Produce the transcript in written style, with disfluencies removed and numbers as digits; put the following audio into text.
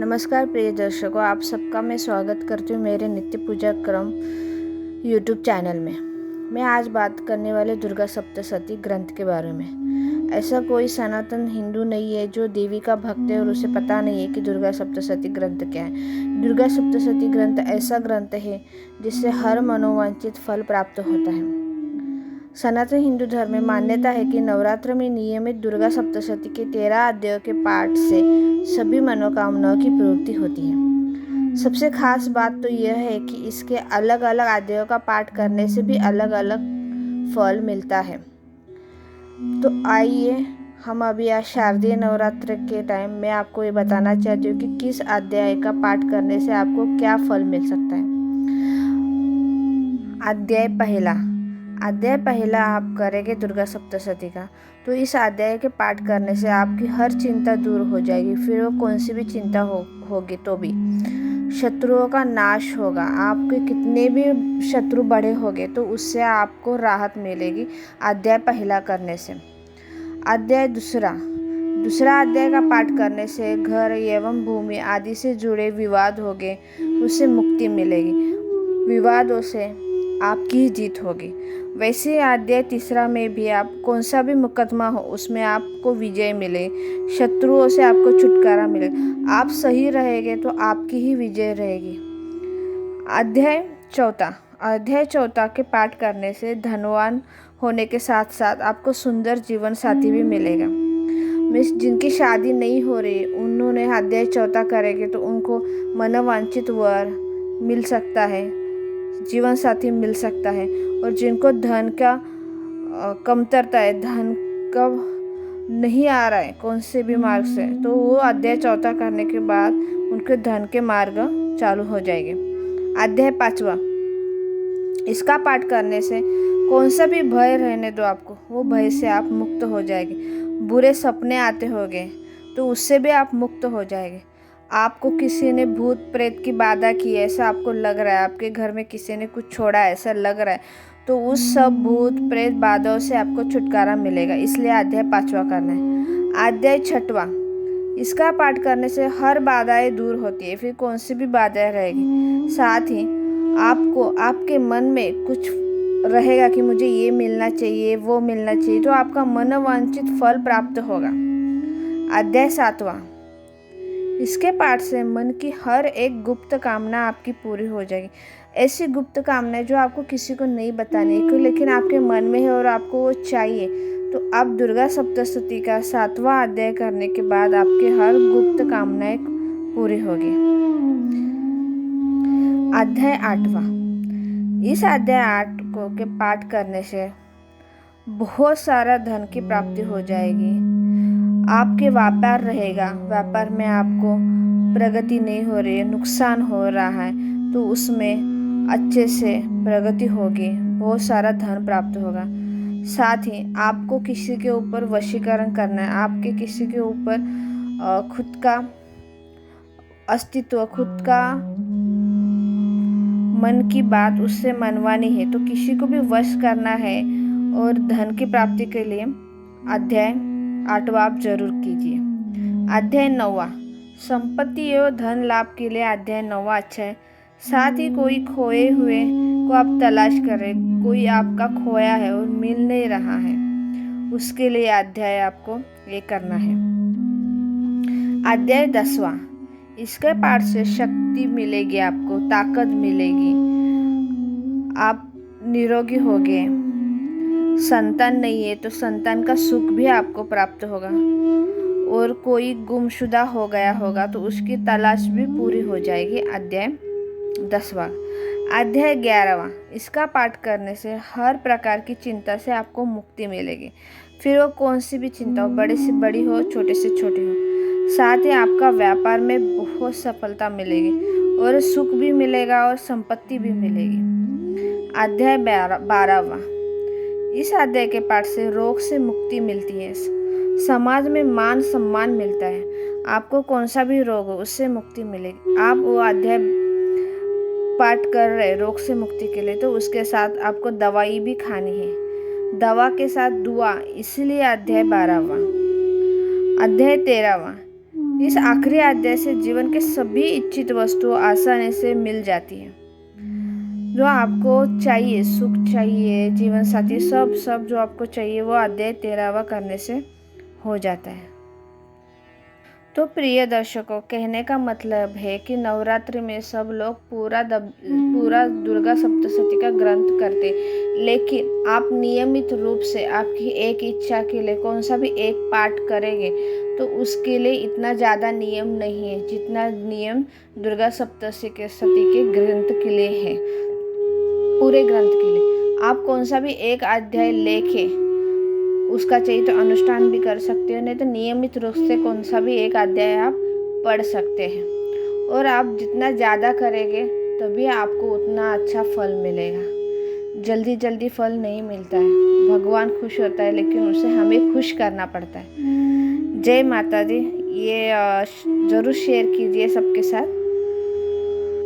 नमस्कार प्रिय दर्शकों, आप सबका मैं स्वागत करती हूँ मेरे नित्य पूजा क्रम यूट्यूब चैनल में। मैं आज बात करने वाले दुर्गा सप्तशती ग्रंथ के बारे में। ऐसा कोई सनातन हिंदू नहीं है जो देवी का भक्त है और उसे पता नहीं है कि दुर्गा सप्तशती ग्रंथ क्या है। दुर्गा सप्तशती ग्रंथ ऐसा ग्रंथ है जिससे हर मनोवांछित फल प्राप्त होता है। सनातन हिंदू धर्म में मान्यता है कि नवरात्र में नियमित दुर्गा सप्तशती के 13 अध्यायों के पाठ से सभी मनोकामनाओं की पूर्ति होती है। सबसे खास बात तो यह है कि इसके अलग अलग अध्यायों का पाठ करने से भी अलग अलग फल मिलता है। तो आइए हम अभी आज शारदीय नवरात्र के टाइम में आपको ये बताना चाहती हूँ कि किस अध्याय का पाठ करने से आपको क्या फल मिल सकता है। अध्याय पहला आप करेंगे दुर्गा सप्तशती का, तो इस अध्याय के पाठ करने से आपकी हर चिंता दूर हो जाएगी। फिर वो कौन सी भी चिंता होगी तो भी शत्रुओं का नाश होगा। आपके कितने भी शत्रु बड़े होंगे तो उससे आपको राहत मिलेगी अध्याय पहला करने से। अध्याय दूसरा अध्याय का पाठ करने से घर एवं भूमि आदि से जुड़े विवाद होंगे उससे मुक्ति मिलेगी। विवादों से आपकी ही जीत होगी। वैसे अध्याय तीसरा में भी आप कौन सा भी मुकदमा हो उसमें आपको विजय मिले, शत्रुओं से आपको छुटकारा मिले। आप सही रहेंगे तो आपकी ही विजय रहेगी। अध्याय चौथा के पाठ करने से धनवान होने के साथ साथ आपको सुंदर जीवन साथी भी मिलेगा। जिनकी शादी नहीं हो रही उन्होंने अध्याय चौथा करेंगे तो उनको मनोवांछित वर मिल सकता है, जीवन साथी मिल सकता है। और जिनको धन का कमतरता है, धन का नहीं आ रहा है कौन से भी मार्ग से, तो वो अध्याय चौथा करने के बाद उनके धन के मार्ग चालू हो जाएंगे। अध्याय पांचवा, इसका पाठ करने से कौन सा भी भय रहने दो आपको, वो भय से आप मुक्त हो जाएंगे। बुरे सपने आते होंगे तो उससे भी आप मुक्त हो जाएंगे। आपको किसी ने भूत प्रेत की बाधा की है ऐसा आपको लग रहा है, आपके घर में किसी ने कुछ छोड़ा है ऐसा लग रहा है, तो उस सब भूत प्रेत बाधाओं से आपको छुटकारा मिलेगा। इसलिए अध्याय पांचवा करना है। अध्याय छठवां, इसका पाठ करने से हर बाधाएं दूर होती है, फिर कौन सी भी बाधाएं रहेगी। साथ ही आपको आपके मन में कुछ रहेगा कि मुझे ये मिलना चाहिए वो मिलना चाहिए, तो आपका मनोवांछित फल प्राप्त होगा। अध्याय सातवां, इसके पाठ से मन की हर एक गुप्त कामना आपकी पूरी हो जाएगी। ऐसी गुप्त कामनाएं जो आपको किसी को नहीं बतानी है लेकिन आपके मन में है और आपको वो चाहिए, तो आप दुर्गा सप्तशती का 7वां अध्याय करने के बाद आपके हर गुप्त कामनाएं पूरी होगी। अध्याय 8वां, इस अध्याय 8 को के पाठ करने से बहुत सारा धन की प्राप्ति हो जाएगी। आपके व्यापार रहेगा, व्यापार में आपको प्रगति नहीं हो रही है, नुकसान हो रहा है, तो उसमें अच्छे से प्रगति होगी, बहुत सारा धन प्राप्त होगा। साथ ही आपको किसी के ऊपर वशीकरण करना है, आपके किसी के ऊपर खुद का अस्तित्व, खुद का मन की बात उससे मनवानी है, तो किसी को भी वश करना है। और धन की प्राप्ति के लिए अध्याय 8वां आप जरूर कीजिए। अध्याय 9वां, संपत्ति एवं धन लाभ के लिए अध्याय 9वां अच्छा है। साथ ही कोई खोए हुए को आप तलाश करें, कोई आपका खोया है और मिल नहीं रहा है, उसके लिए अध्याय आपको ये करना है। अध्याय 10वां, इसके पाठ से शक्ति मिलेगी, आपको ताकत मिलेगी, आप निरोगी होगे। संतान नहीं है तो संतान का सुख भी आपको प्राप्त होगा। और कोई गुमशुदा हो गया होगा तो उसकी तलाश भी पूरी हो जाएगी। अध्याय 10वां। अध्याय 11वां, इसका पाठ करने से हर प्रकार की चिंता से आपको मुक्ति मिलेगी, फिर वो कौन सी भी चिंता हो, बड़े से बड़ी हो छोटे से छोटी हो। साथ ही आपका व्यापार में बहुत सफलता मिलेगी और सुख भी मिलेगा और संपत्ति भी मिलेगी। अध्याय 12वां, इस अध्याय के पाठ से रोग से मुक्ति मिलती है, समाज में मान सम्मान मिलता है। आपको कौन सा भी रोग हो उससे मुक्ति मिलेगी। आप वो अध्याय पाठ कर रहे रोग से मुक्ति के लिए, तो उसके साथ आपको दवाई भी खानी है, दवा के साथ दुआ, इसलिए अध्याय 12वां। अध्याय 13वां, इस आखिरी अध्याय से जीवन के सभी इच्छित वस्तुएं आसानी से मिल जाती हैं। जो आपको चाहिए, सुख चाहिए, जीवन साथी, सब जो आपको चाहिए वो अध्याय 13वां करने से हो जाता है। तो प्रिय दर्शकों, कहने का मतलब है कि नवरात्रि में सब लोग पूरा दुर्गा सप्तशती का ग्रंथ करते, लेकिन आप नियमित रूप से आपकी एक इच्छा के लिए कौन सा भी एक पाठ करेंगे तो उसके लिए इतना ज़्यादा नियम नहीं है जितना नियम दुर्गा सप्तशती के ग्रंथ के लिए है। पूरे ग्रंथ के लिए आप कौन सा भी एक अध्याय लेके उसका चाहिए तो अनुष्ठान भी कर सकते हो, नहीं तो नियमित रूप से कौन सा भी एक अध्याय आप पढ़ सकते हैं। और आप जितना ज़्यादा करेंगे तभी आपको उतना अच्छा फल मिलेगा। जल्दी जल्दी फल नहीं मिलता है। भगवान खुश होता है लेकिन उसे हमें खुश करना पड़ता है। जय माता दी। ये ज़रूर शेयर कीजिए सबके साथ।